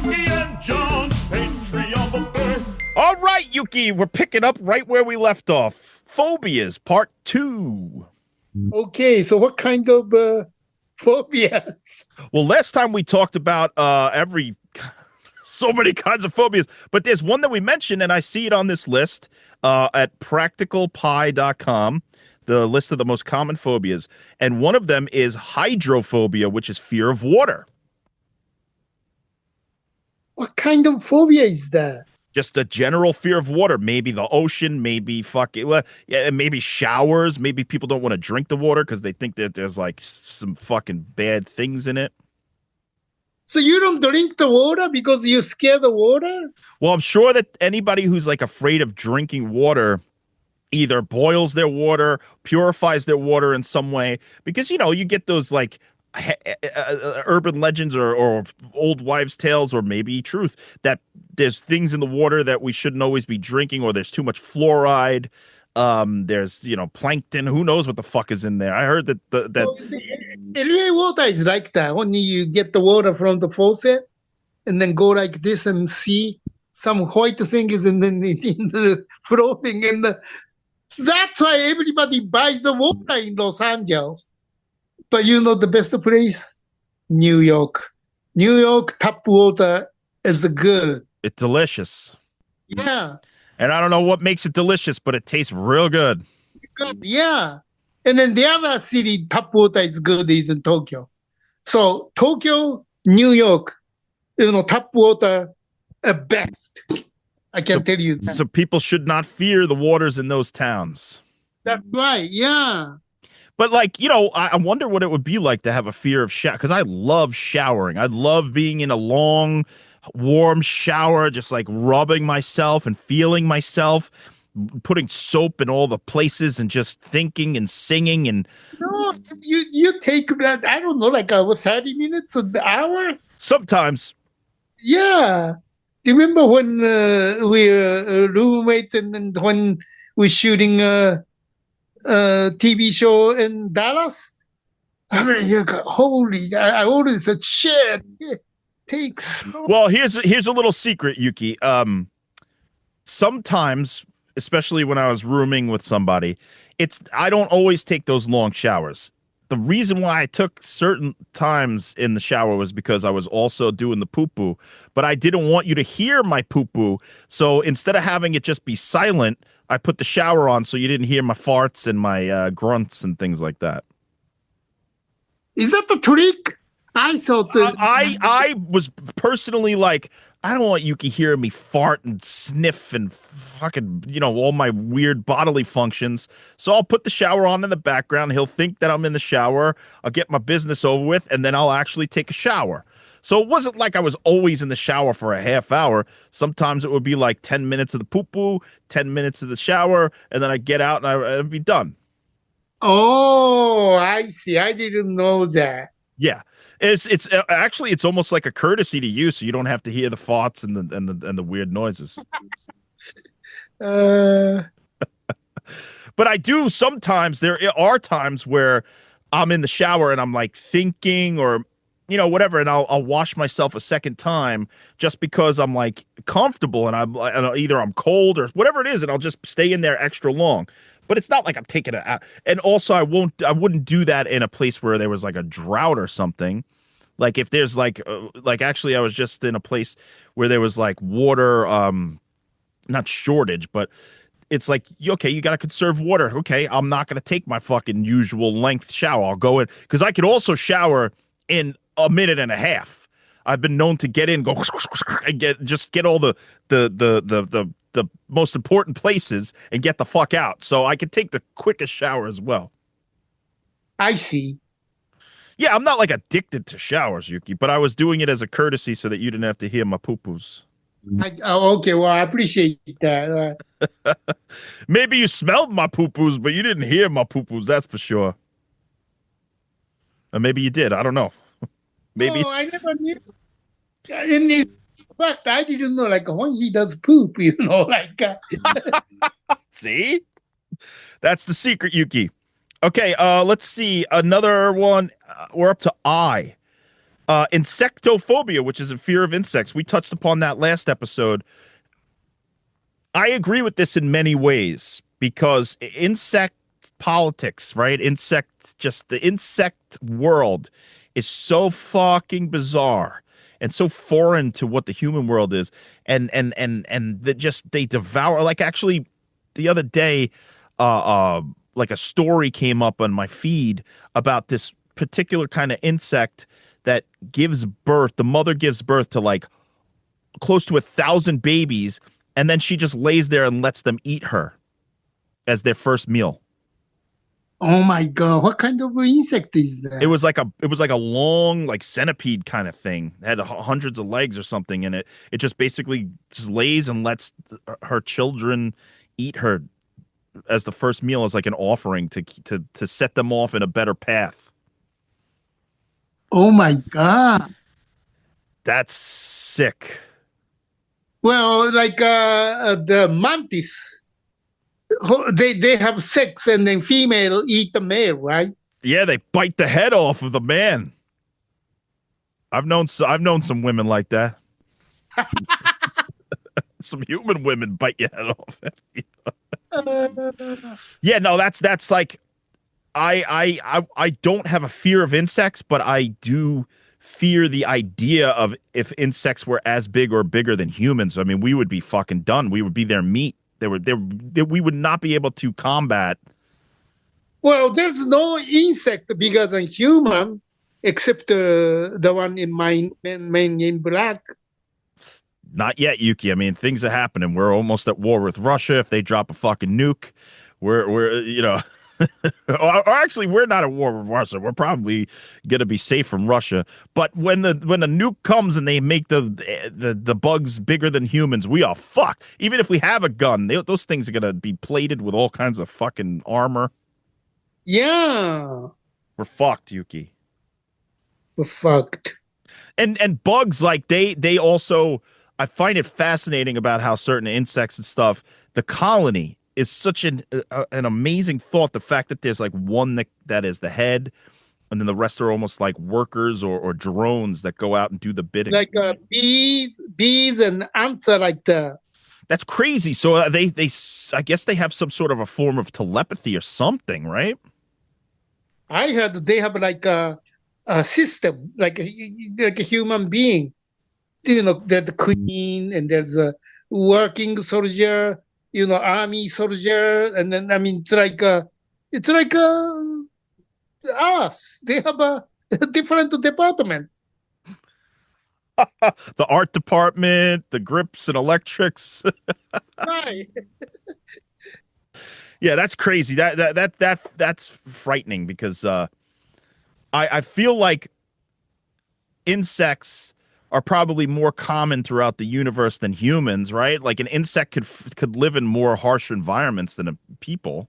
Yuki and John, patriarchal. All right, Yuki, we're picking up right where we left off. Phobias, part 2. Okay, so what kind of phobias? Well, last time we talked about so many kinds of phobias, but there's one that we mentioned, and I see it on this list at practicalpie.com, the list of the most common phobias. And one of them is hydrophobia, which is fear of water. What kind of phobia is that? Just a general fear of water, maybe the ocean, maybe maybe showers, maybe people don't want to drink the water because they think that there's like some fucking bad things in it. So you don't drink the water because you're scared of water? Well, I'm sure that anybody who's like afraid of drinking water either boils their water, purifies their water in some way, because, you know, you get those like urban legends or old wives' tales, or maybe truth, that there's things in the water that we shouldn't always be drinking, or there's too much fluoride. There's, you know, plankton. Who knows what the fuck is in there? I heard that LA water is like that. Only you get the water from the faucet and then go like this and see some white thing is in the floating in the. That's why everybody buys the water in Los Angeles. But you know the best place? New York. New York tap water is good. it's delicious. Yeah. And I don't know what makes it delicious, but it tastes real good. Good. Yeah. And then the other city tap water is good is in Tokyo. So Tokyo, New York, you know, tap water best. I can tell you that. So people should not fear the waters in those towns. That's right. Yeah. But, like, you know, I wonder what it would be like to have a fear of shower, because I love showering. I love being in a long, warm shower, just like rubbing myself and feeling myself, putting soap in all the places and just thinking and singing. And No, you take that, I don't know, like 30 minutes an hour? sometimes, Yeah. Remember when we were roommates and then when we're shooting a TV show in Dallas? I mean, you go, holy, I always said, shit, it takes. well, here's a little secret, Yuki. Sometimes, especially when I was rooming with somebody, I don't always take those long showers. The reason why I took certain times in the shower was because I was also doing the poo-poo, but I didn't want you to hear my poo-poo. So instead of having it just be silent, I put the shower on so you didn't hear my farts and my grunts and things like that. Is that the trick? I thought that. I was personally like, I don't want Yuki hearing me fart and sniff and fucking, you know, all my weird bodily functions. So I'll put the shower on in the background. He'll think that I'm in the shower. I'll get my business over with, and then I'll actually take a shower. So it wasn't like I was always in the shower for a half hour. Sometimes it would be like 10 minutes of the poo-poo, 10 minutes of the shower, and then I'd get out and I'd be done. Oh, I see. I didn't know that. Yeah. It's actually, it's almost like a courtesy to you, so you don't have to hear the farts and the weird noises. Uh, But I do sometimes. There are times where I'm in the shower and I'm like thinking, or, you know, whatever, and I'll wash myself a second time just because I'm like comfortable, and either I'm cold or whatever it is, and I'll just stay in there extra long. But it's not like I'm taking it out. And also, I wouldn't do that in a place where there was like a drought or something. Like if there's like actually, I was just in a place where there was like water, not shortage, but it's like, okay, you got to conserve water. Okay, I'm not going to take my fucking usual length shower. I'll go in, because I could also shower in a minute and a half. I've been known to get in, go and get all the most important places and get the fuck out. So I could take the quickest shower as well. I see. Yeah, I'm not like addicted to showers, Yuki, but I was doing it as a courtesy so that you didn't have to hear my poo-poos. Okay, well, I appreciate that. Maybe you smelled my poo-poos, but you didn't hear my poo-poos, that's for sure. Or maybe you did, I don't know. Maybe. No, I never knew. In fact, I didn't know, like, when he does poop, you know, like. See? That's the secret, Yuki. Okay, let's see. Another one. We're up to I. Insectophobia, which is a fear of insects. We touched upon that last episode. I agree with this in many ways because insect politics, right? The insect world is so fucking bizarre and so foreign to what the human world is. And they devour, like, actually the other day, like a story came up on my feed about this particular kind of insect that gives birth. The mother gives birth to like close to 1,000 babies, and then she just lays there and lets them eat her as their first meal. Oh my God. What kind of insect is that? It was like a long, like, centipede kind of thing. It had hundreds of legs or something, and it just basically just lays and lets her children eat her as the first meal, as like an offering to set them off in a better path. Oh my God. That's sick. Well, like the mantis, they have sex and then female eat the male, right? Yeah, they bite the head off of the man. I've known some women like that. Some human women bite your head off. Yeah, no, that's like I don't have a fear of insects, but I do fear the idea of if insects were as big or bigger than humans. I mean, we would be fucking done. We would be their meat. We would not be able to combat. Well, there's no insect bigger than human, except the one in my main in black. Not yet, Yuki. I mean, things are happening. We're almost at war with Russia. If they drop a fucking nuke, we're or actually, we're not at war with Russia. We're probably gonna be safe from Russia. But when the nuke comes and they make the bugs bigger than humans, we are fucked. Even if we have a gun, those things are gonna be plated with all kinds of fucking armor. Yeah, We're fucked, Yuki. we're fucked. And bugs, like, they also, I find it fascinating about how certain insects and stuff, the colony is such an amazing thought. The fact that there's like one that is the head, and then the rest are almost like workers or drones that go out and do the bidding. Like bees and ants are like that. That's crazy. So they I guess they have some sort of a form of telepathy or something, right? I heard they have like a system, like a human being. You know, there's the queen, and there's a working soldier, army soldier, and then I mean, it's like us. They have a different department. The art department, the grips and electrics. Right. Yeah, that's crazy. That's frightening because I feel like insects are probably more common throughout the universe than humans, right? Like an insect could live in more harsh environments than people.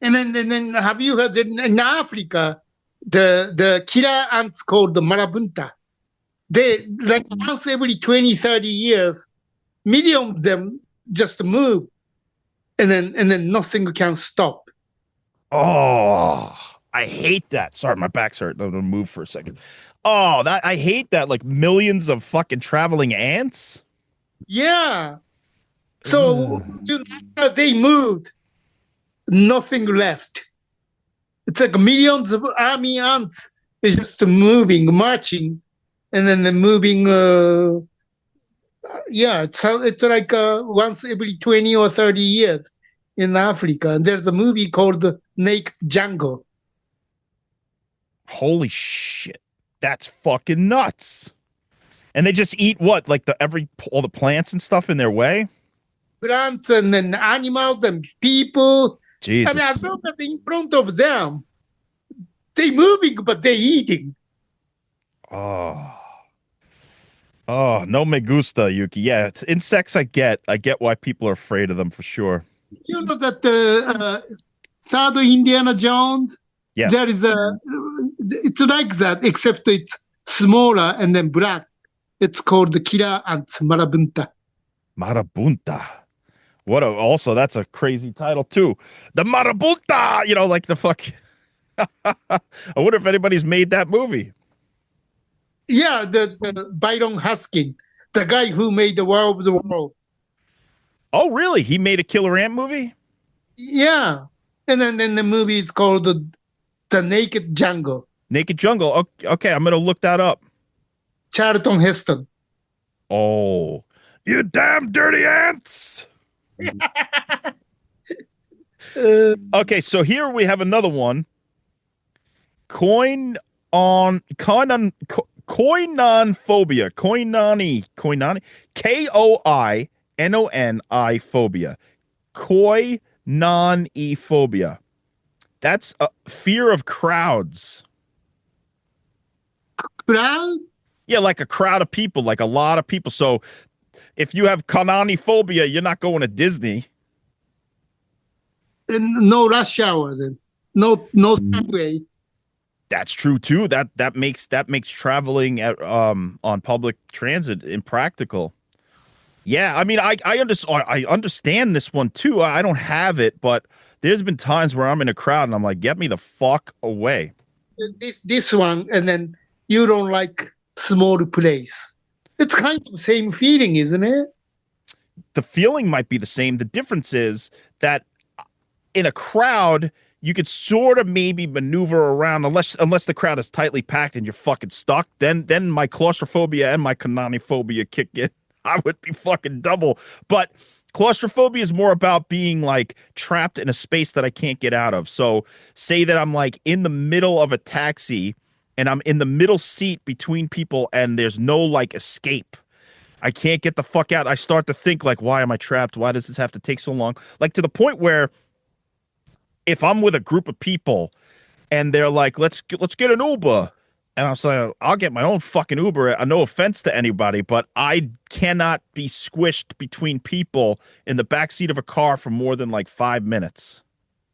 And then have you heard that in Africa, the killer ants called the marabunta? They, like, once every 20, 30 years, millions of them just move, and then nothing can stop. Oh, I hate that. Sorry, my back's hurt. I'm gonna move for a second. Oh, I hate that. Like millions of fucking traveling ants. Yeah. So they moved, nothing left. It's like millions of army ants is just moving, marching, and then they're moving. It's like once every 20 or 30 years in Africa. And there's a movie called Naked Jungle. Holy shit. That's fucking nuts. And they just eat what? Like all the plants and stuff in their way? Plants and then animals and people. Jesus. I mean, as long as in front of them, they moving, but they eating. Oh, no me gusta, Yuki. Yeah, it's insects. I get why people are afraid of them for sure. You know that third Indiana Jones? Yeah. There is it's like that, except it's smaller and then black. It's called the killer ants, marabunta. Marabunta. Also, that's a crazy title too. The Marabunta, like the fuck. I wonder if anybody's made that movie. Yeah, the Byron Huskin, the guy who made the War of the World. Oh, really? He made a Killer Ant movie? Yeah. And then the movie is called The Naked Jungle. Naked Jungle. Okay, I'm gonna look that up. Charlton Heston. Oh, you damn dirty ants! Okay, so here we have another one. Koinonphobia. Koinani. Koinoni phobia. Koinoni. That's a fear of crowds. Crowd? Yeah, like a crowd of people, like a lot of people. So if you have Kanani phobia, you're not going to Disney. And no rush hours and no subway. That's true too. That makes traveling on public transit impractical. Yeah, I mean, I understand this one too. I don't have it, but there's been times where I'm in a crowd and I'm like, get me the fuck away. This one, and then you don't like small place. It's kind of same feeling, isn't it? The feeling might be the same. The difference is that in a crowd, you could sort of maybe maneuver around unless the crowd is tightly packed and you're fucking stuck. Then my claustrophobia and my Kanani phobia kick in. I would be fucking double. But claustrophobia is more about being like trapped in a space that I can't get out of. So say that I'm like in the middle of a taxi and I'm in the middle seat between people and there's no like escape. I can't get the fuck out. I start to think like, why am I trapped? Why does this have to take so long? Like to the point where if I'm with a group of people and they're like, let's get an Uber. And I'm saying, I'll get my own fucking Uber. No offense to anybody, but I cannot be squished between people in the backseat of a car for more than like 5 minutes.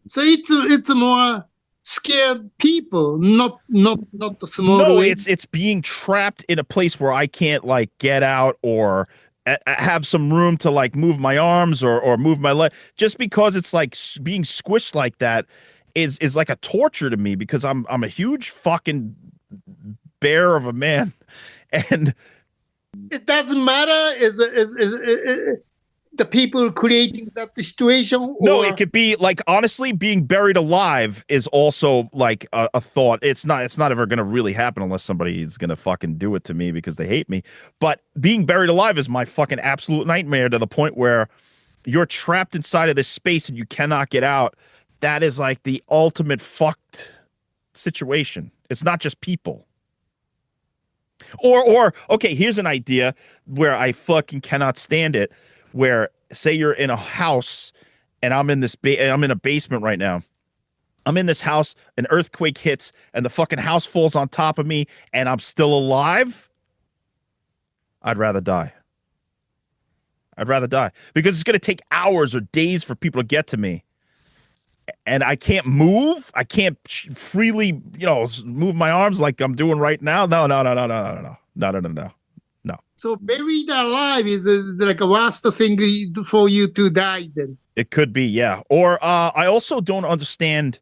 So it's more scared people, not the small No, way. it's being trapped in a place where I can't like get out or have some room to like move my arms or move my leg. Just because it's like being squished like that is like a torture to me because I'm a huge fucking bear of a man, and It doesn't matter. Is the people creating that situation? no, Or it could be like honestly being buried alive is also like a thought. It's not ever gonna really happen unless somebody is gonna fucking do it to me because they hate me. But being buried alive is my fucking absolute nightmare to the point where you're trapped inside of this space and you cannot get out. That is like the ultimate fucked situation. It's not just people. Or okay, here's an idea where I fucking cannot stand it. Where say you're in a house and I'm in I'm in a basement right now. I'm in this house, an earthquake hits and the fucking house falls on top of me and I'm still alive. I'd rather die. I'd rather die because it's going to take hours or days for people to get to me. And I can't move. I can't freely, move my arms like I'm doing right now. No. so buried alive is like a worst thing for you to die. Then It could be, yeah. Or I also don't understand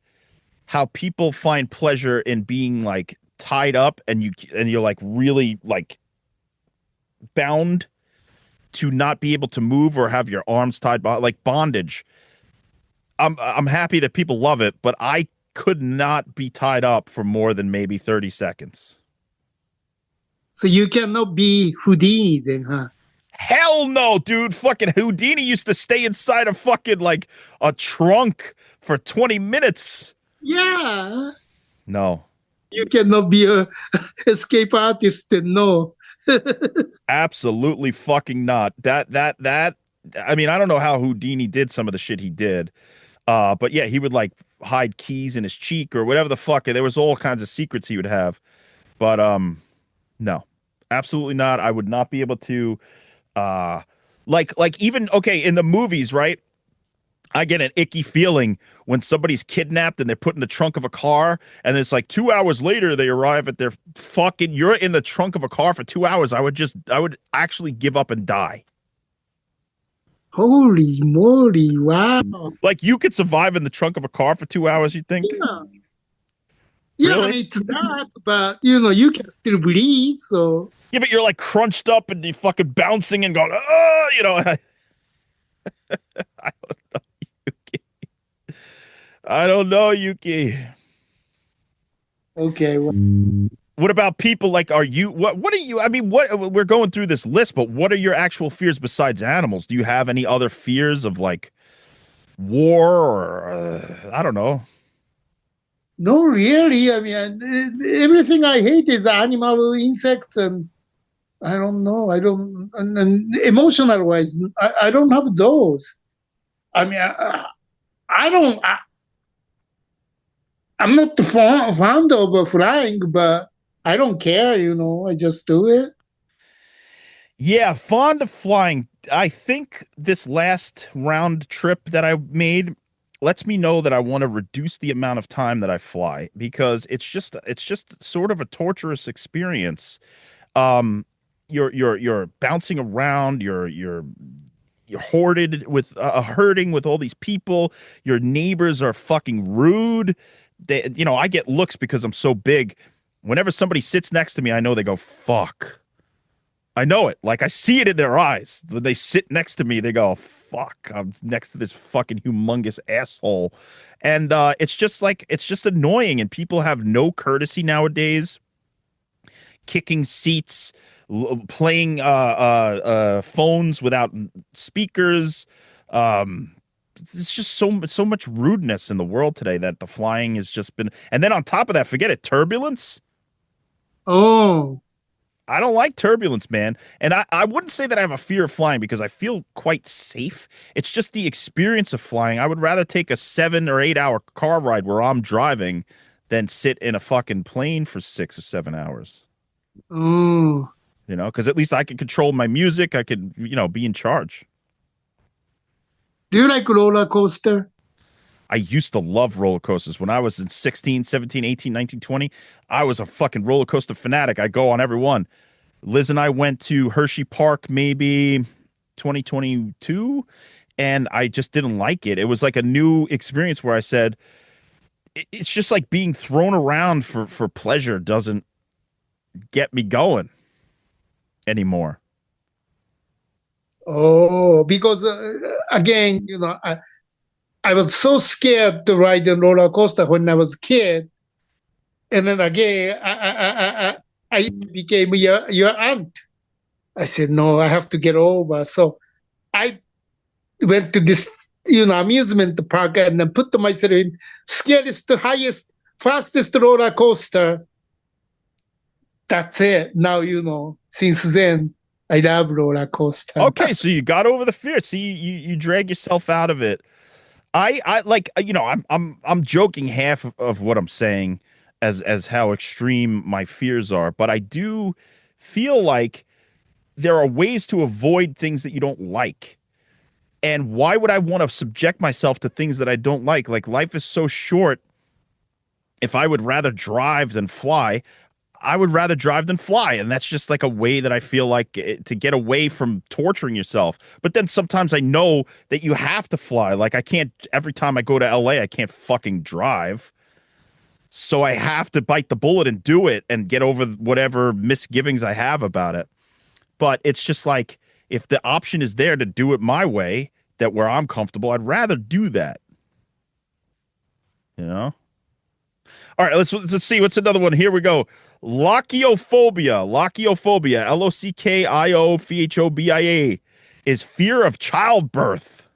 how people find pleasure in being like tied up and you're like really like bound to not be able to move or have your arms tied by like bondage. I'm happy that people love it, but I could not be tied up for more than maybe 30 seconds. so you cannot be Houdini then, huh? Hell no, dude. Fucking Houdini used to stay inside a fucking like a trunk for 20 minutes. Yeah, No. you cannot be a escape artist. Then no. Absolutely fucking not. That I mean, I don't know how Houdini did some of the shit he did. But yeah, he would like hide keys in his cheek or whatever the fuck. There was all kinds of secrets he would have. But no. Absolutely not. I would not be able to like even okay, in the movies, right? I get an icky feeling when somebody's kidnapped and they're put in the trunk of a car, and it's like 2 hours later they arrive at their fucking. You're in the trunk of a car for 2 hours. I would actually give up and die. Holy moly! Wow. Like you could survive in the trunk of a car for 2 hours. You think? Yeah. Yeah, I Really? mean, it's dark, but you can still breathe. So Yeah, but you're like crunched up and you fucking bouncing and going, oh, I don't know, Yuki. I don't know, Yuki. okay, well, What about people like, are you, what are you, I mean, we're going through this list, but what are your actual fears besides animals? Do you have any other fears of like war or, I don't know. no, really. I mean, everything I hate is animal, insects, and I don't know. I don't, and emotional wise, I don't have those. I mean, I don't. I'm not fond of flying, but I don't care. I just do it. Yeah, fond of flying. I think this last round trip that I made lets me know that I want to reduce the amount of time that I fly because it's just sort of a torturous experience. Um you're bouncing around, you're hoarded with hurting with all these people. Your neighbors are fucking rude. I get looks because I'm so big. Whenever somebody sits next to me, I know they go fuck. I know it. Like I see it in their eyes. When they sit next to me, they go, fuck, I'm next to this fucking humongous asshole. And it's just annoying. And people have no courtesy nowadays, kicking seats, playing phones without speakers. Um, it's just so much rudeness in the world today that the flying has just been. And then on top of that, forget it, turbulence. Oh, I don't like turbulence, man. And I wouldn't say that I have a fear of flying because I feel quite safe. It's just the experience of flying. I would rather take a 7 or 8 hour car ride where I'm driving than sit in a fucking plane for 6 or 7 hours. oh. Because at least I can control my music. I could, be in charge. Do you like roller coaster? I used to love roller coasters. When I was in 16, 17, 18, 19, 20, I was a fucking roller coaster fanatic. I go on every one. Liz and I went to Hershey Park maybe 2022, and I just didn't like it. It was like a new experience where I said, it's just like being thrown around for pleasure doesn't get me going anymore. Oh, because again, I was so scared to ride a roller coaster when I was a kid, and then again, I became your aunt. I said, no, I have to get over. So I went to this, amusement park and then put myself in scariest, highest, fastest roller coaster. That's it. Now, since then, I love roller coaster. Okay, so you got over the fear. See, you drag yourself out of it. I like I'm joking half of what I'm saying as how extreme my fears are, but I do feel like there are ways to avoid things that you don't like. And why would I want to subject myself to things that I don't like? Like life is so short. If I would rather drive than fly, I would rather drive than fly. And that's just like a way that I feel like to get away from torturing yourself. But then sometimes I know that you have to fly. Like I can't, every time I go to LA, I can't fucking drive. So I have to bite the bullet and do it and get over whatever misgivings I have about it. But it's just like, if the option is there to do it my way, that where I'm comfortable, I'd rather do that. You know? All right, let's see. What's another one? Here we go. Lockiophobia. Lockiophobia. Lockiophobia is fear of childbirth.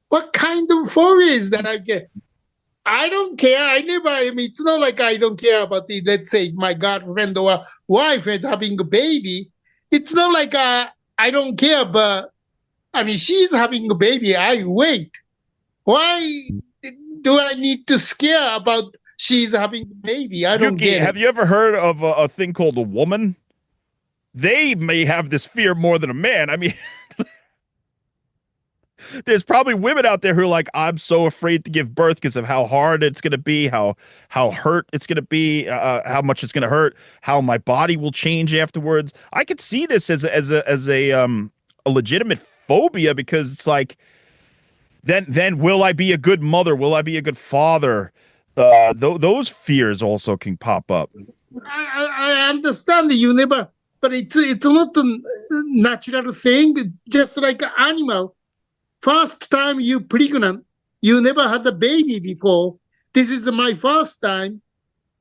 What kind of phobia is that I get? I don't care. It's not like I don't care about let's say my girlfriend or wife is having a baby. It's not like I don't care, but I mean, she's having a baby. I wait. Why do I need to scare about she's having a baby? I don't Yuki, get have it. you ever heard of a thing called a woman? They may have this fear more than a man. I mean, there's probably women out there who are like, I'm so afraid to give birth because of how hard it's going to be, how hurt it's going to be, how much it's going to hurt, how my body will change afterwards. I could see this as a legitimate phobia because it's like Then will I be a good mother? Will I be a good father? Those fears also can pop up. I understand you never, but it's not a natural thing. Just like an animal, first time you pregnant, you never had a baby before. This is my first time,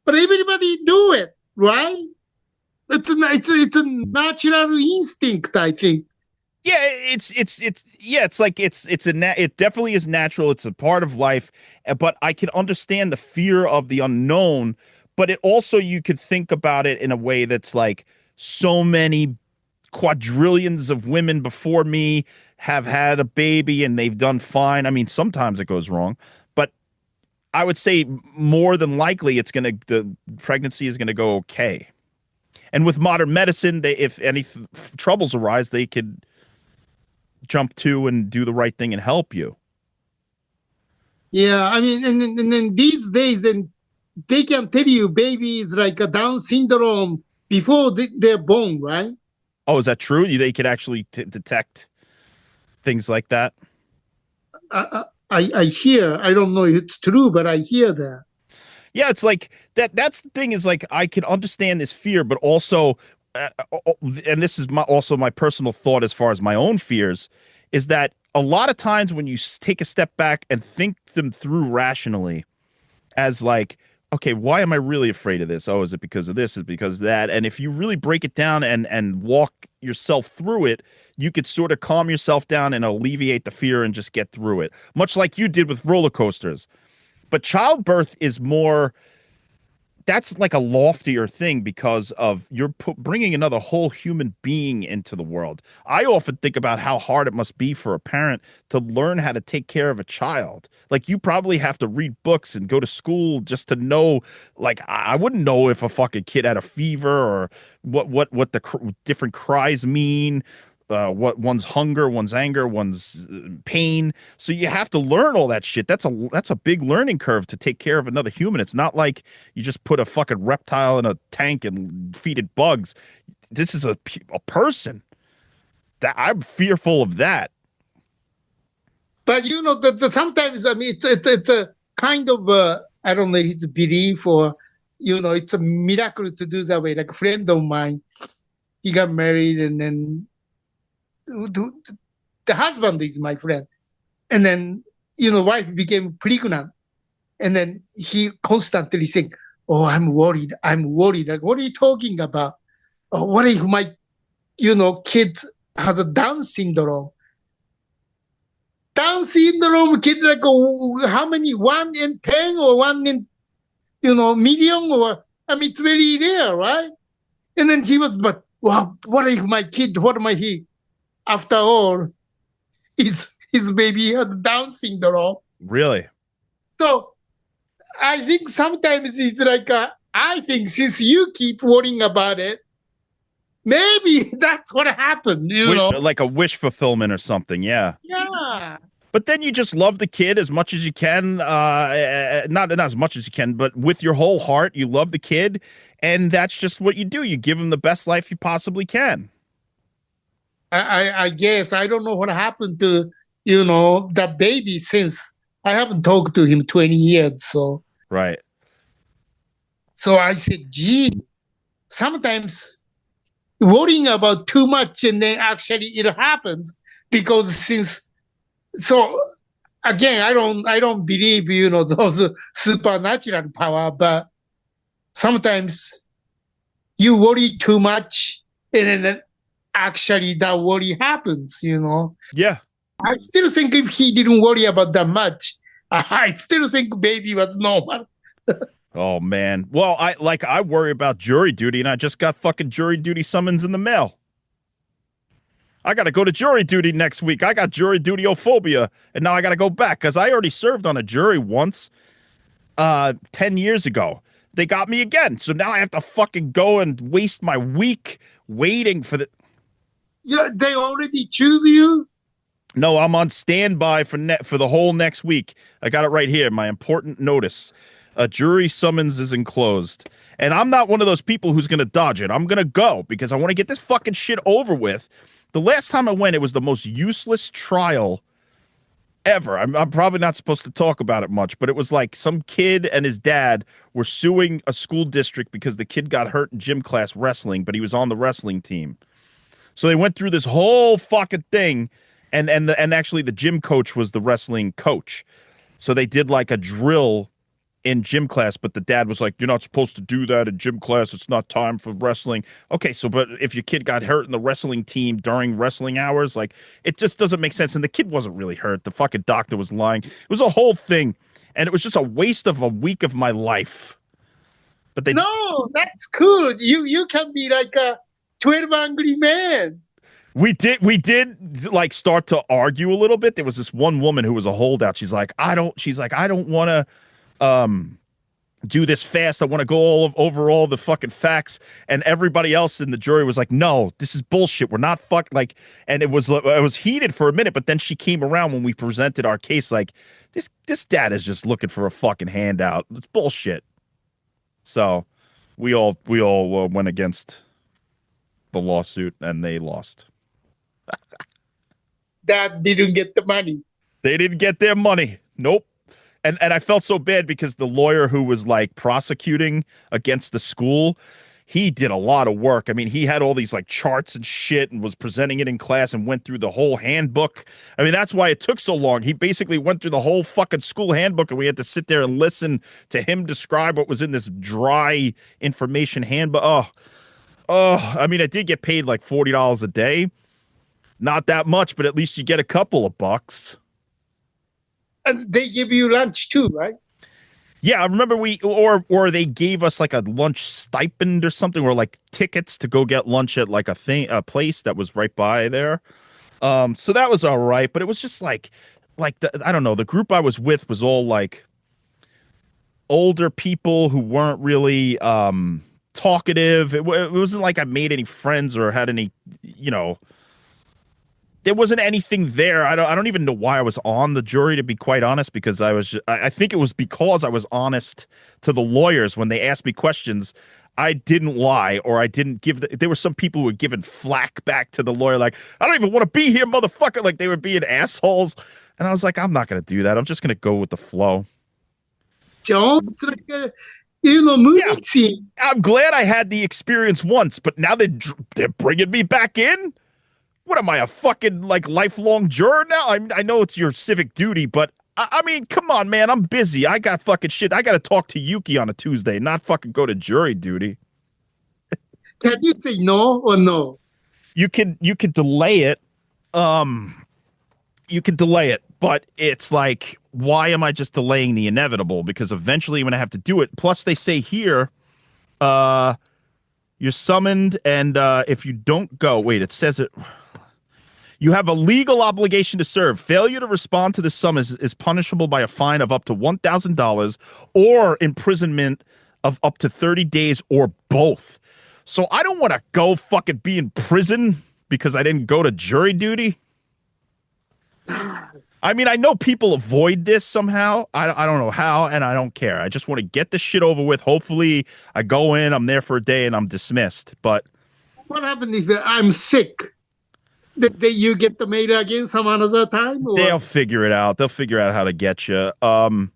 but everybody do it, right? It's a natural instinct, I think. Yeah, it definitely is natural. It's a part of life, but I can understand the fear of the unknown. But it also, you could think about it in a way that's like, so many quadrillions of women before me have had a baby and they've done fine. I mean, sometimes it goes wrong, but I would say more than likely the pregnancy is gonna go okay. And with modern medicine, if any troubles arise, they could jump to and do the right thing and help you. Yeah, I mean, and then these days, then they can tell you baby is like a Down syndrome before they're born, right? Oh, is that true? They could actually detect things like that. I hear. I don't know if it's true, but I hear that. Yeah, it's like that. That's the thing, is like, I can understand this fear, but also, and this is also my personal thought as far as my own fears, is that a lot of times when you take a step back and think them through rationally, as like, okay, why am I really afraid of this? Oh, is it because of this? Is it because of that? And if you really break it down and walk yourself through it, you could sort of calm yourself down and alleviate the fear and just get through it, much like you did with roller coasters. But childbirth is more, that's like a loftier thing, because of you're bringing another whole human being into the world. I often think about how hard it must be for a parent to learn how to take care of a child. Like, you probably have to read books and go to school just to know. Like, I wouldn't know if a fucking kid had a fever, or what the different cries mean, what one's hunger, one's anger, one's pain. So you have to learn all that shit. That's a big learning curve to take care of another human. It's not like you just put a fucking reptile in a tank and feed it bugs. This is a person. That I'm fearful of that. But you know that sometimes, I mean, it's a kind of I don't know if it's belief, or it's a miracle to do that way. Like a friend of mine, he got married, and then the husband is my friend, and then wife became pregnant, and then he constantly saying, "Oh, I'm worried. I'm worried." Like, what are you talking about? Oh, what if my kid has a Down syndrome? Down syndrome kids, like, how many, 1 in 10 or 1 in million, or I mean, it's very rare, right? And then he was, but wow, what if my kid? What am I he? After all, his baby had Down syndrome. Really? So I think sometimes it's like, I think since you keep worrying about it, maybe that's what happened. Like a wish fulfillment or something. Yeah. Yeah. But then you just love the kid as much as you can. Not as much as you can, but with your whole heart, you love the kid, and that's just what you do. You give him the best life you possibly can. I guess I don't know what happened to the baby, since I haven't talked to him 20 years. So right. So I said, gee, sometimes worrying about too much, and then actually it happens, because so again, I don't believe those supernatural power, but sometimes you worry too much, and then actually that worry happens. Yeah. I still think if he didn't worry about that much, I still think baby was normal. Oh man. Well, I worry about jury duty, and I just got fucking jury duty summons in the mail. I got to go to jury duty next week. I got jury duty phobia, and now I got to go back because I already served on a jury once 10 years ago. They got me again. So now I have to fucking go and waste my week waiting for the... Yeah, they already choose you? No, I'm on standby for the whole next week. I got it right here, my important notice. A jury summons is enclosed. And I'm not one of those people who's going to dodge it. I'm going to go because I want to get this fucking shit over with. The last time I went, it was the most useless trial ever. I'm probably not supposed to talk about it much, but it was like some kid and his dad were suing a school district because the kid got hurt in gym class wrestling, but he was on the wrestling team. So they went through this whole fucking thing, and actually the gym coach was the wrestling coach. So they did like a drill in gym class, but the dad was like, "You're not supposed to do that in gym class. It's not time for wrestling." Okay, so but if your kid got hurt in the wrestling team during wrestling hours, like it just doesn't make sense. And the kid wasn't really hurt. The fucking doctor was lying. It was a whole thing, and it was just a waste of a week of my life. But they No, that's cool. You can be like a 12 Angry Man. we did like start to argue a little bit. There was this one woman who was a holdout. I don't want to do this fast. I want to go over all the fucking facts. And everybody else in the jury was like, no, this is bullshit. We're not like, and it was heated for a minute, but then she came around when we presented our case, like this dad is just looking for a fucking handout. It's bullshit. So we all went against the lawsuit and they lost. That didn't get the money. They didn't get their money. Nope. And I felt so bad because the lawyer who was like prosecuting against the school, he did a lot of work. I mean, he had all these like charts and shit and was presenting it in class and went through the whole handbook. I mean, that's why it took so long. He basically went through the whole fucking school handbook and we had to sit there and listen to him describe what was in this dry information handbook. I mean, I did get paid like $40 a day. Not that much, but at least you get a couple of bucks. And they give you lunch too, right? Yeah, I remember or they gave us like a lunch stipend or something, or like tickets to go get lunch at like a place that was right by there. So that was all right, but it was just like I don't know, the group I was with was all like older people who weren't really talkative. It wasn't like I made any friends or had any, there wasn't anything there. I don't even know why I was on the jury, to be quite honest, because I think it was because I was honest to the lawyers when they asked me questions. I didn't lie, or I didn't there were some people who were giving flack back to the lawyer, like, I don't even want to be here, motherfucker. Like they were being assholes. And I was like, I'm not going to do that. I'm just going to go with the flow. John, it's like a, movie scene. I'm glad I had the experience once, but now they're bringing me back in. What am I, a fucking like lifelong juror now? I know it's your civic duty, but I mean, come on, man. I'm busy. I got fucking shit. I got to talk to Yuki on a Tuesday, not fucking go to jury duty. Can you say no or no? You can delay it. You can delay it, but it's like, why am I just delaying the inevitable? Because eventually I'm going to have to do it. Plus, they say here, you're summoned, and if you don't go, wait, it says it. You have a legal obligation to serve. Failure to respond to the summons is punishable by a fine of up to $1,000 or imprisonment of up to 30 days or both. So I don't want to go fucking be in prison because I didn't go to jury duty. I mean, I know people avoid this somehow. I don't know how, and I don't care. I just want to get this shit over with. Hopefully I go in, I'm there for a day, and I'm dismissed. But what happens if I'm sick? That you get the mail again some another time? Or? They'll figure it out. They'll figure out how to get you. And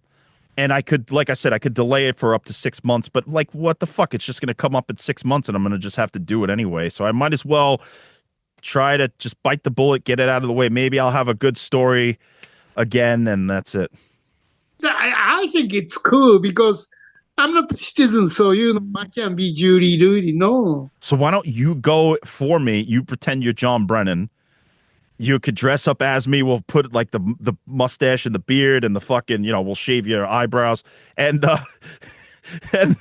I could, like I said, I could delay it for up to 6 months. But like, what the fuck? It's just going to come up in 6 months, and I'm going to just have to do it anyway. So I might as well try to just bite the bullet, get it out of the way. Maybe I'll have a good story again, and that's it. I think it's cool because I'm not a citizen, so I can't be jury duty. No. So why don't you go for me? You pretend you're John Brennan. You could dress up as me. We'll put like the mustache and the beard and the fucking, we'll shave your eyebrows and and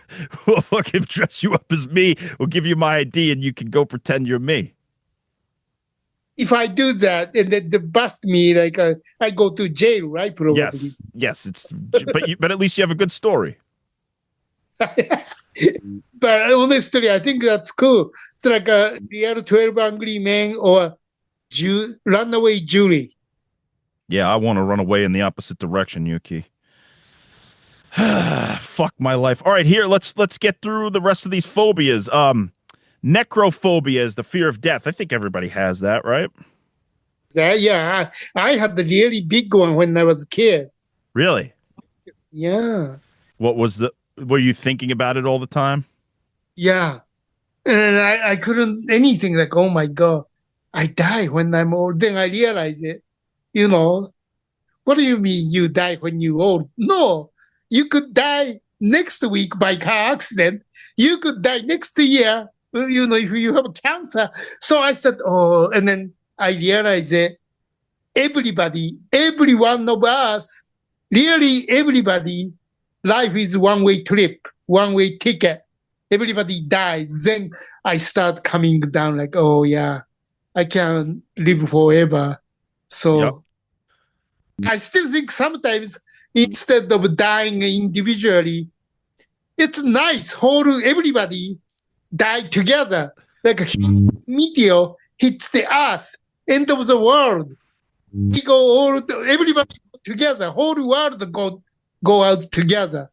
we'll fucking dress you up as me. We'll give you my ID and you can go pretend you're me. If I do that and they bust me, like I go to jail, right? Probably. Yes. But at least you have a good story. But honestly, I think that's cool. It's like a real 12 Angry Men or runaway jury. Yeah, I want to run away in the opposite direction, Yuki. Fuck my life. All right, here, let's get through the rest of these phobias. Necrophobia is the fear of death. I think everybody has that, right? Yeah, I had the really big one when I was a kid. Really? Yeah, What was the? Were you thinking about it all the time? yeah. And I couldn't anything like, oh my God, I die when I'm old. Then I realize it, you know, what do you mean you die when you old? No, you could die next week by car accident. You could die next year, if you have cancer. So I said, oh, and then I realized that everybody, every one of us, really everybody, life is one-way trip, one-way ticket. Everybody dies. Then I start coming down like, oh yeah, I can't live forever. Yep. So I still think sometimes instead of dying individually, it's nice whole everybody die together. Like a meteor hits the earth, end of the world. We go all everybody together, whole world go out together.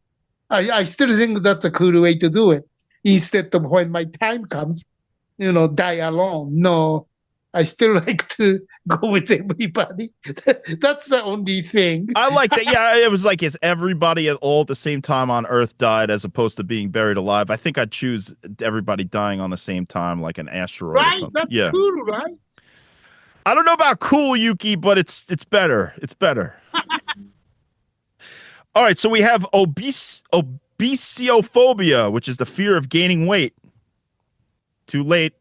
I still think that's a cool way to do it. Instead of when my time comes, die alone. No, I still like to go with everybody. That's the only thing. I like that. Yeah, it was like, is everybody at all at the same time on Earth died as opposed to being buried alive? I think I'd choose everybody dying on the same time, like an asteroid or Right? something. That's Yeah. cool, right? I don't know about cool, Yuki, but it's better. It's better. All right, so we have obesiophobia, which is the fear of gaining weight. Too late.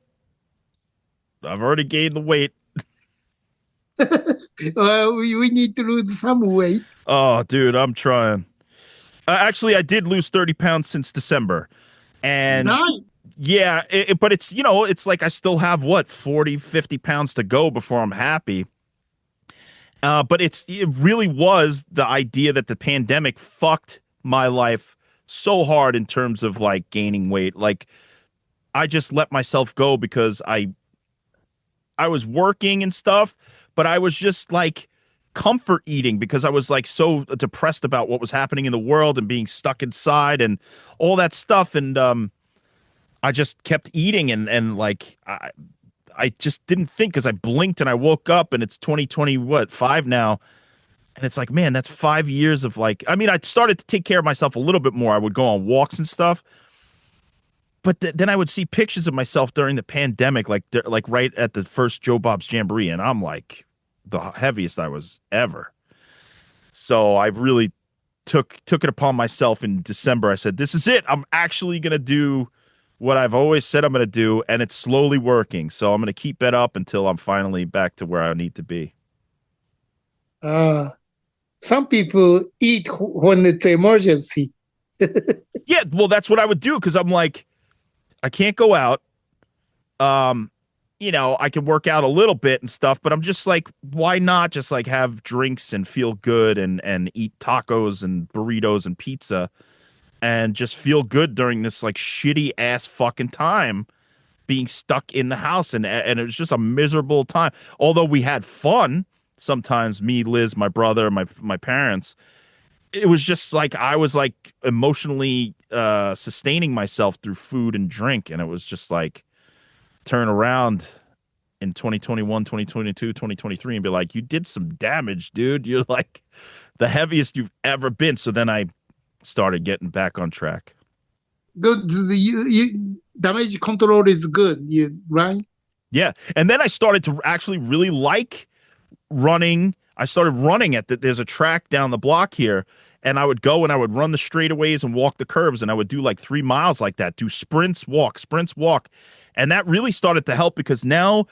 I've already gained the weight. We need to lose some weight. Oh, dude, I'm trying. Actually, I did lose 30 pounds since December. And Nice. yeah, but it's like I still have what, 40, 50 pounds to go before I'm happy. But it really was the idea that the pandemic fucked my life so hard in terms of like gaining weight. Like I just let myself go because I was working and stuff, but I was just like comfort eating because I was like so depressed about what was happening in the world and being stuck inside and all that stuff. And I just kept eating and like I just didn't think because I blinked and I woke up and it's 2020, what, 5 now. And it's like, man, that's 5 years of like, I mean, I started to take care of myself a little bit more. I would go on walks and stuff. But then I would see pictures of myself during the pandemic, like right at the first Joe Bob's Jamboree. And I'm like the heaviest I was ever. So I really took it upon myself in December. I said, this is it. I'm actually going to do what I've always said I'm going to do, and it's slowly working. So I'm going to keep it up until I'm finally back to where I need to be. Some people eat when it's emergency. Yeah, well, that's what I would do because I'm like, I can't go out. I can work out a little bit and stuff, but I'm just like, why not just like have drinks and feel good and eat tacos and burritos and pizza and just feel good during this like shitty ass fucking time being stuck in the house and it was just a miserable time. Although we had fun sometimes, me, Liz, my brother, my parents, it was just like I was like emotionally sustaining myself through food and drink, and it was just like turn around in 2021, 2022, 2023 and be like, you did some damage, dude. You're like the heaviest you've ever been. So then I started getting back on track. Good. Damage control is good, right? Yeah. And then I started to actually really like running. I started running there's a track down the block here, and I would go and I would run the straightaways and walk the curves, and I would do like 3 miles like that, do sprints, walk. And that really started to help because now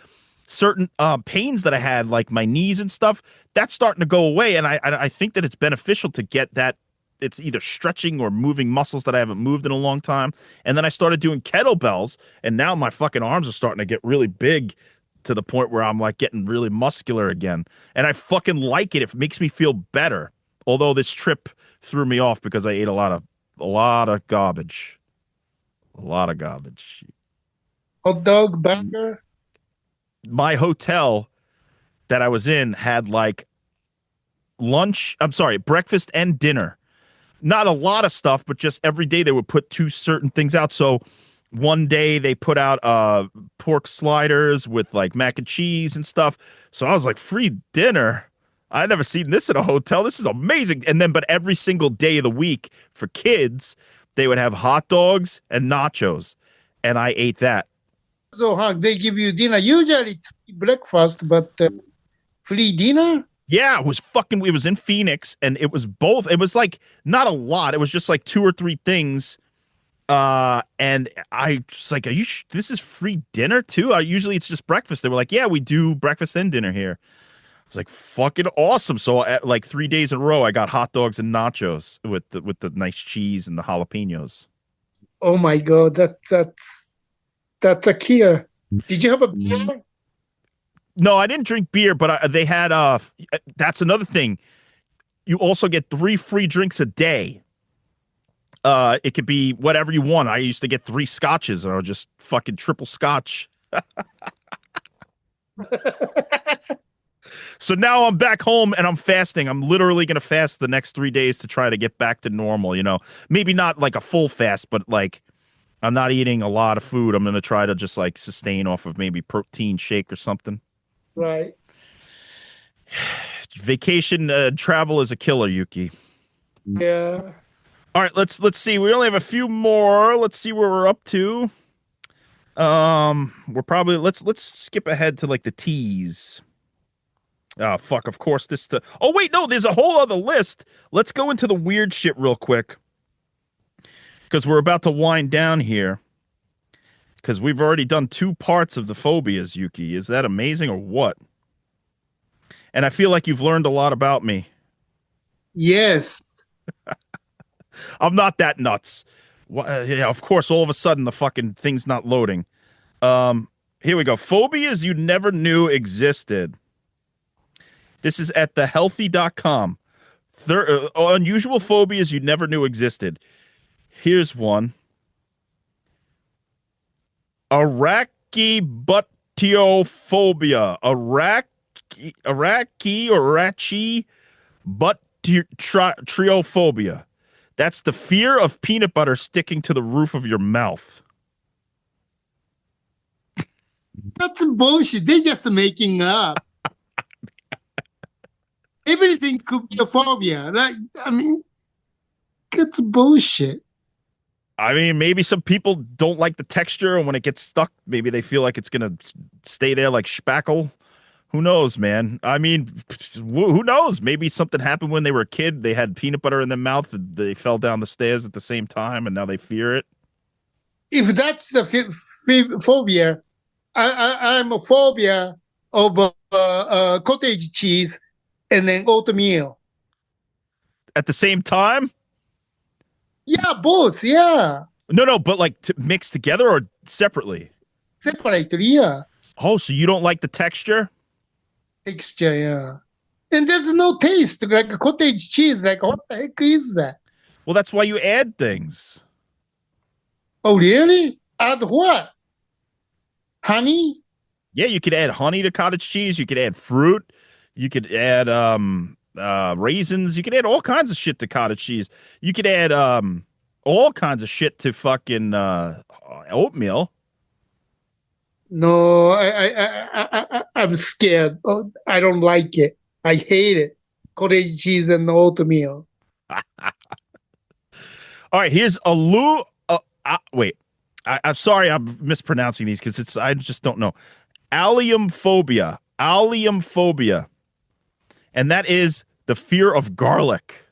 certain pains that I had, like my knees and stuff, that's starting to go away. And I think that it's beneficial to get that. It's either stretching or moving muscles that I haven't moved in a long time. And then I started doing kettlebells, and now my fucking arms are starting to get really big to the point where I'm like getting really muscular again. And I fucking like it. It makes me feel better. Although this trip threw me off because I ate a lot of garbage. A lot of garbage. Hot dog, burger. My hotel that I was in had like breakfast and dinner. Not a lot of stuff, but just every day they would put 2 certain things out. So One day they put out pork sliders with like mac and cheese and stuff. So I was like, free dinner. I never seen this in a hotel. This is amazing. And then, but every single day of the week for kids, they would have hot dogs and nachos, and I ate that. So they give you dinner. Usually it's breakfast, but free dinner? Yeah, it was fucking. It was in Phoenix, and it was both. It was like not a lot. It was just like two or three things. And I was like, "Are you? This is free dinner too? Usually it's just breakfast." They were like, "Yeah, we do breakfast and dinner here." I was like, "Fucking awesome!" So, like 3 days in a row, I got hot dogs and nachos with the nice cheese and the jalapenos. Oh my god, that's a killer. Did you have a beer? No, I didn't drink beer, but they had. That's another thing. You also get 3 free drinks a day. It could be whatever you want. I used to get 3 scotches, or just fucking triple scotch. So now I'm back home and I'm fasting. I'm literally going to fast the next 3 days to try to get back to normal. You know, maybe not like a full fast, but like I'm not eating a lot of food. I'm going to try to just like sustain off of maybe protein shake or something. Right. Vacation travel is a killer, Yuki. Yeah. All right, let's see. We only have a few more. Let's see where we're up to. We're probably let's skip ahead to like the T's. Oh fuck! Of course, oh wait, no. There's a whole other list. Let's go into the weird shit real quick because we're about to wind down here. Because we've already done 2 parts of the phobias, Yuki. Is that amazing or what? And I feel like you've learned a lot about me. Yes. I'm not that nuts. Yeah, of course, all of a sudden the fucking thing's not loading. Here we go. Phobias you never knew existed. This is at thehealthy.com. Unusual phobias you never knew existed. Here's one. Arachibutyophobia. Arachibutyophobia. That's the fear of peanut butter sticking to the roof of your mouth. That's bullshit. They're just making up. Everything could be a phobia. Like, I mean, that's bullshit. I mean, maybe some people don't like the texture, and when it gets stuck, maybe they feel like it's gonna stay there like spackle. Who knows, man? I mean, who knows? Maybe something happened when they were a kid. They had peanut butter in their mouth. They fell down the stairs at the same time, and now they fear it. If that's the phobia, I'm a phobia of cottage cheese and then oatmeal. At the same time? Yeah, both. Yeah. No, but like mixed together or separately? Separately, yeah. Oh, so you don't like the texture? Texture, yeah. And there's no taste like a cottage cheese. Like, what the heck is that? Well, that's why you add things. Oh, really? Add what? Honey? Yeah, you could add honey to cottage cheese. You could add fruit. You could add raisins. You could add all kinds of shit to cottage cheese. You could add all kinds of shit to fucking oatmeal. No, I'm scared. Oh, I don't like it. I hate it. Cottage cheese and oatmeal. All right, here's wait. I'm sorry I'm mispronouncing these because I just don't know. Allium phobia. And that is the fear of garlic.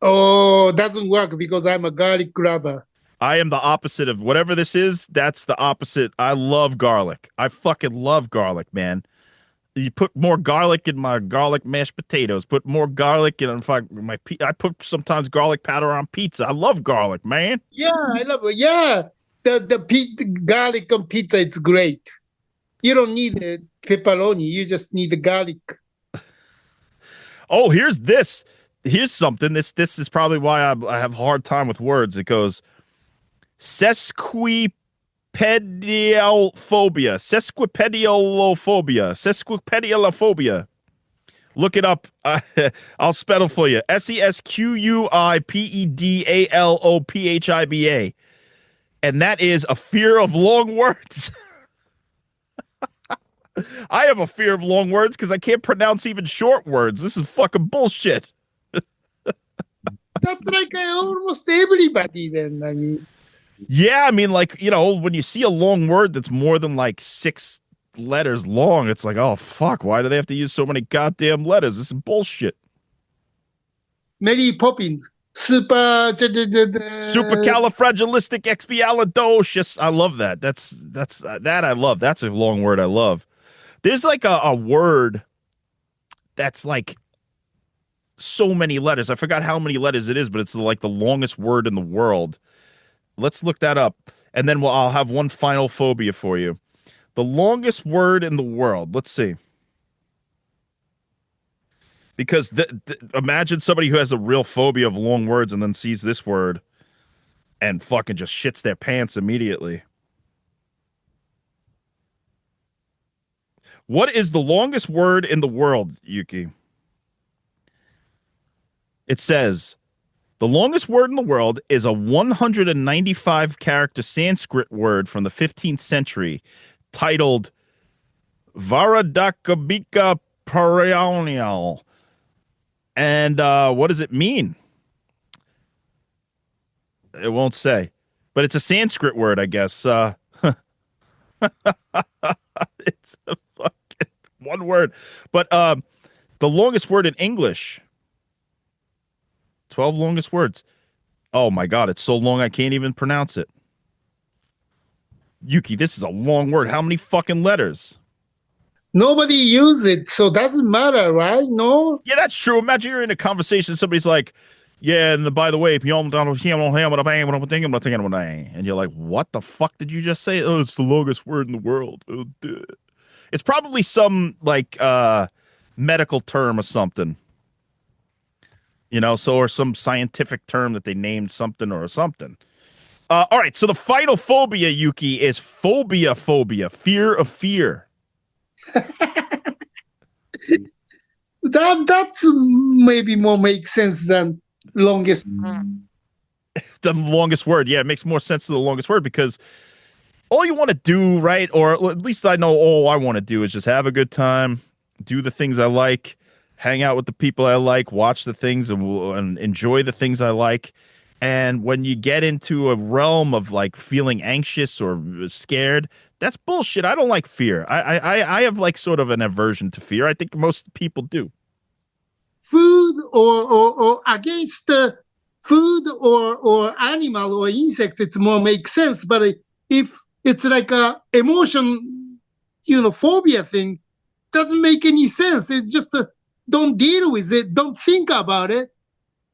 Oh, doesn't work because I'm a garlic lover. I am the opposite of whatever this is. That's the opposite. I love garlic. I fucking love garlic, man. You put more garlic in my garlic mashed potatoes. Put more garlic in I put sometimes garlic powder on pizza. I love garlic, man. Yeah, I love it. Yeah, the garlic on pizza, it's great. You don't need pepperoni. You just need the garlic. Oh, here's this. Here's something. This is probably why I have a hard time with words. It goes sesquipedalophobia. Sesquipedalophobia. Look it up. I'll spell it for you. SESQUIPEDALOPHIBA. and that is a fear of long words. I have a fear of long words because I can't pronounce even short words. This is fucking bullshit. That's like almost everybody then. I mean, Yeah, I mean, like, you know, when you see a long word that's more than like 6 letters long, it's like, oh, fuck, why do they have to use so many goddamn letters? This is bullshit. Mary Poppins, Supercalifragilisticexpialidocious. I love that. That I love. That's a long word I love. There's like a word that's like so many letters. I forgot how many letters it is, but it's like the longest word in the world. Let's look that up. And then I'll have one final phobia for you. The longest word in the world. Let's see. Because imagine somebody who has a real phobia of long words and then sees this word and fucking just shits their pants immediately. What is the longest word in the world, Yuki? It says, the longest word in the world is a 195 character Sanskrit word from the 15th century titled Varadakabika Parayonial. And what does it mean? It won't say. But it's a Sanskrit word, I guess. It's a fucking one word. But the longest word in English. 12 longest words. Oh my God, it's so long I can't even pronounce it. Yuki, this is a long word. How many fucking letters? nobody use it, so doesn't matter, right? No. Yeah, that's true. Imagine you're in a conversation, somebody's like, yeah, and by the way, and you're like, what the fuck did you just say? Oh, it's the longest word in the world. Oh, duh. It's probably some like medical term or something. You know, so or some scientific term that they named something or something. All right, so the final phobia, Yuki, is phobia, fear of fear. That's maybe more makes sense than longest. The longest word, yeah, it makes more sense to the longest word because all you want to do, right, or at least I know all I want to do is just have a good time, do the things I like, hang out with the people I like, watch the things and enjoy the things I like. And when you get into a realm of like feeling anxious or scared, that's bullshit. I don't like fear. I have like sort of an aversion to fear. I think most people do. Food or against food or animal or insect, it more makes sense. But if it's like a emotion, phobia thing, doesn't make any sense. It's just don't deal with it, don't think about it,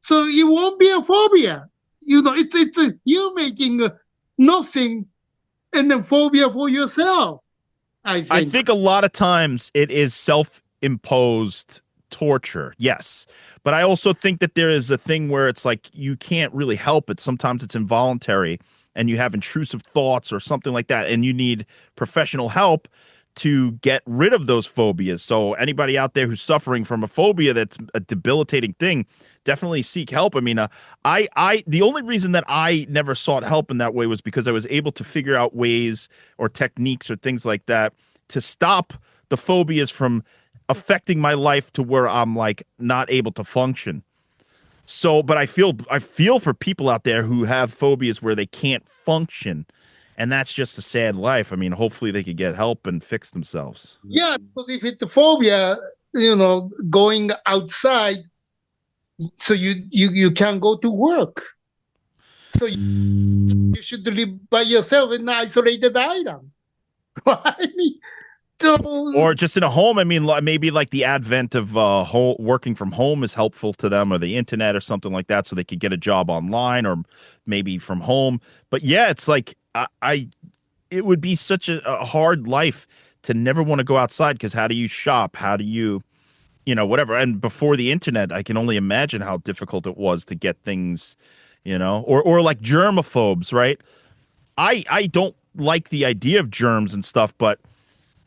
so it won't be a phobia. It's you making nothing and then phobia for yourself. I think a lot of times it is self-imposed torture, yes, but I also think that there is a thing where it's like you can't really help it. Sometimes it's involuntary and you have intrusive thoughts or something like that, and you need professional help to get rid of those phobias. So anybody out there who's suffering from a phobia that's a debilitating thing, definitely seek help. I mean, the only reason that I never sought help in that way was because I was able to figure out ways or techniques or things like that to stop the phobias from affecting my life to where I'm like not able to function. So, but I feel for people out there who have phobias where they can't function. And that's just a sad life. I mean, hopefully they could get help and fix themselves. Yeah, because if it's a phobia, going outside, so you can't go to work. So you should live by yourself in an isolated island. Right? Or just in a home. I mean, maybe like the advent of working from home is helpful to them, or the internet or something like that, so they could get a job online or maybe from home. But yeah, it's like it would be such a hard life to never want to go outside, because how do you shop? How do you, whatever. And before the internet, I can only imagine how difficult it was to get things, or like germaphobes, right? I don't like the idea of germs and stuff, but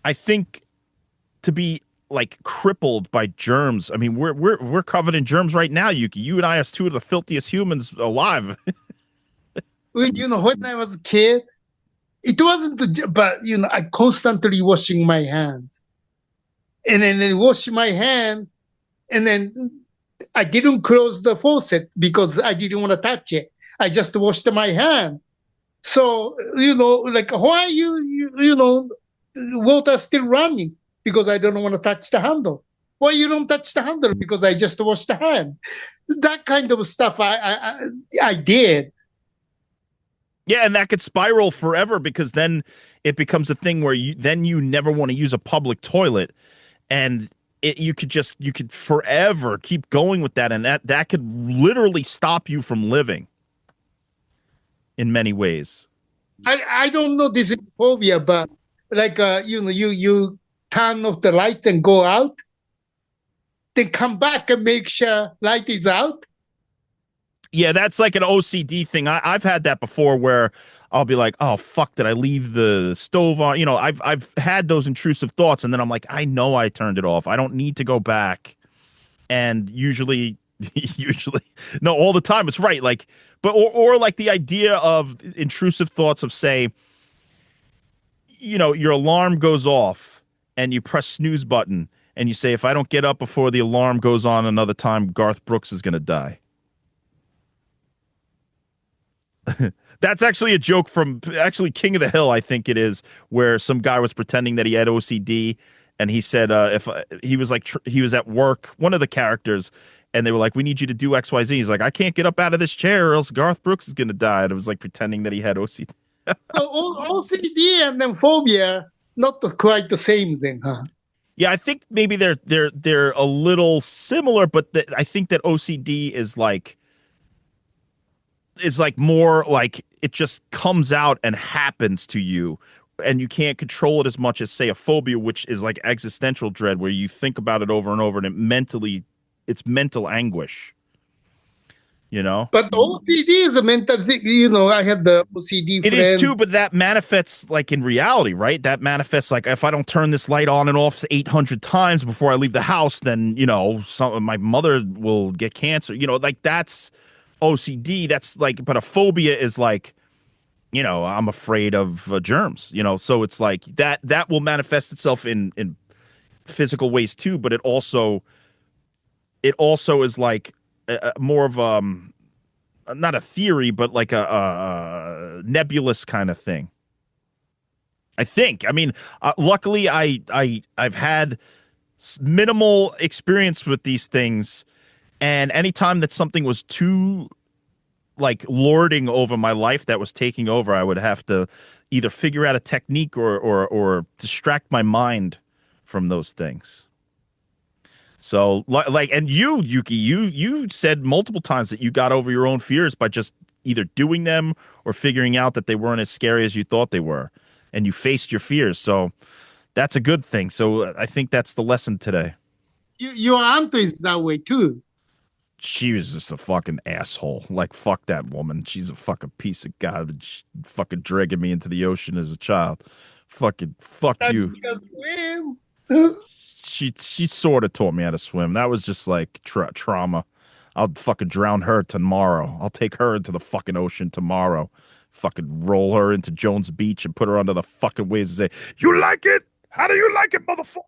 I think to be like crippled by germs. I mean, we're covered in germs right now, Yuki. You and I are two of the filthiest humans alive. when I was a kid, it wasn't, but I constantly washing my hands, and then I wash my hand, and then I didn't close the faucet because I didn't want to touch it. I just washed my hand. So, like, why water still running? Because I don't want to touch the handle. Why you don't touch the handle? Because I just washed the hand. That kind of stuff I did. Yeah, and that could spiral forever because then it becomes a thing where you never want to use a public toilet, and you could forever keep going with that, and that could literally stop you from living in many ways. I don't know this is phobia, but like you turn off the light and go out, then come back and make sure light is out. Yeah, that's like an OCD thing. I've had that before where I'll be like, oh fuck, did I leave the stove on? I've had those intrusive thoughts, and then I'm like, I know I turned it off. I don't need to go back. And usually no, all the time it's right. Like, but or like the idea of intrusive thoughts of, say, your alarm goes off and you press snooze button and you say, if I don't get up before the alarm goes on another time, Garth Brooks is gonna die. That's actually a joke from King of the Hill, I think it is, where some guy was pretending that he had OCD, and he said if he was like he was at work, one of the characters, and they were like, "We need you to do XYZ." He's like, "I can't get up out of this chair, or else Garth Brooks is gonna die." And it was like pretending that he had OCD. So OCD and then phobia, not quite the same thing, huh? Yeah, I think maybe they're a little similar, but I think that OCD is like more like it just comes out and happens to you, and you can't control it as much as, say, a phobia, which is like existential dread, where you think about it over and over, and it's mental anguish. But OCD is a mental thing. I had the OCD It friend. is too, but that manifests like in reality, right? That manifests like, if I don't turn this light on and off 800 times before I leave the house, then my mother will get cancer. Like that's OCD. That's like, but a phobia is like, I'm afraid of germs. So it's like that will manifest itself in physical ways too. But it also is like more of not a theory, but like a nebulous kind of thing. I think. I mean, luckily, I've had minimal experience with these things, and anytime that something was too like lording over my life, that was taking over, I would have to either figure out a technique or distract my mind from those things. So, like, and you, Yuki, you said multiple times that you got over your own fears by just either doing them or figuring out that they weren't as scary as you thought they were, and you faced your fears. So that's a good thing. So I think that's the lesson today. Your aunt is that way too. She was just a fucking asshole. Like, fuck that woman. She's a fucking piece of garbage. Fucking dragging me into the ocean as a child. Fucking fuck you. She sort of taught me how to swim. That was just like trauma. I'll fucking drown her tomorrow. I'll take her into the fucking ocean tomorrow. Fucking roll her into Jones Beach and put her under the fucking waves and say, "You like it? How do you like it, motherfucker?"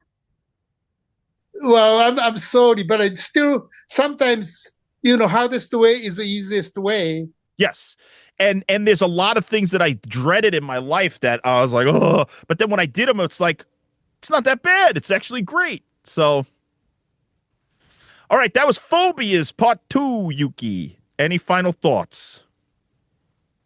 Well, I'm sorry, but it's still sometimes, hardest way is the easiest way. Yes. And there's a lot of things that I dreaded in my life that I was like, oh, but then when I did them, it's like, it's not that bad. It's actually great. So, all right, that was Phobias Part 2, Yuki. Any final thoughts?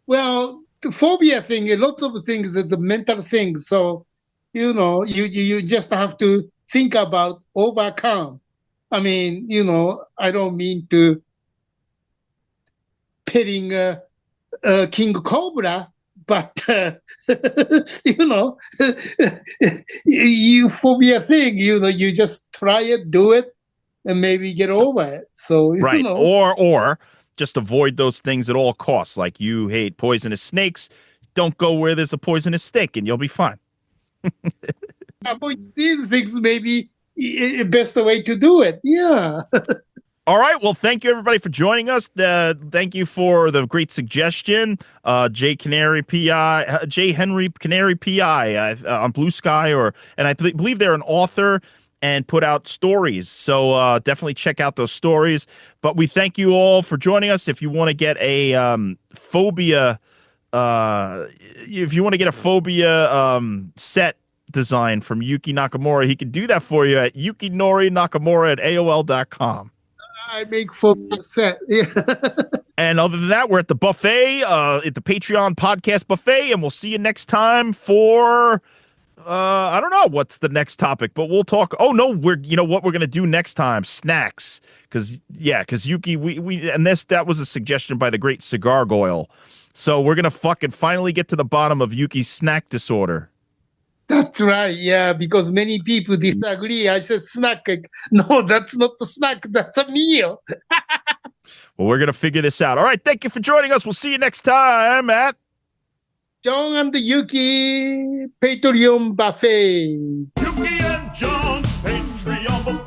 Well, the phobia thing, a lot of things is the mental thing. So, you just have to think about overcome. I mean, I don't mean to petting King Cobra, but you phobia thing, you just try it, do it, and maybe get over it. So right, or just avoid those things at all costs. Like, you hate poisonous snakes, don't go where there's a poisonous snake, and you'll be fine. Avoid these things, maybe best way to do it. Yeah. All right. Well, thank you everybody for joining us. Thank you for the great suggestion, J Henry Canary PI on Blue Sky, and I believe they're an author and put out stories. So definitely check out those stories. But we thank you all for joining us. If you want to get a phobia, set design from Yuki Nakamura, he can do that for you at yukinorinakamura at AOL.com. I make phobia set. Yeah. And other than that, we're at the buffet, at the Patreon podcast buffet, and we'll see you next time for I don't know what's the next topic, but we'll talk. Oh no, you know what we're gonna do next time? Snacks, because Yuki, that was a suggestion by the great Cigar Goyle. So we're gonna fucking finally get to the bottom of Yuki's snack disorder. That's right. Yeah, because many people disagree. I said snack. No, that's not the snack. That's a meal. Well, we're going to figure this out. All right. Thank you for joining us. We'll see you next time at John and the Yuki Patreon Buffet. Yuki and John, Patreon buffet.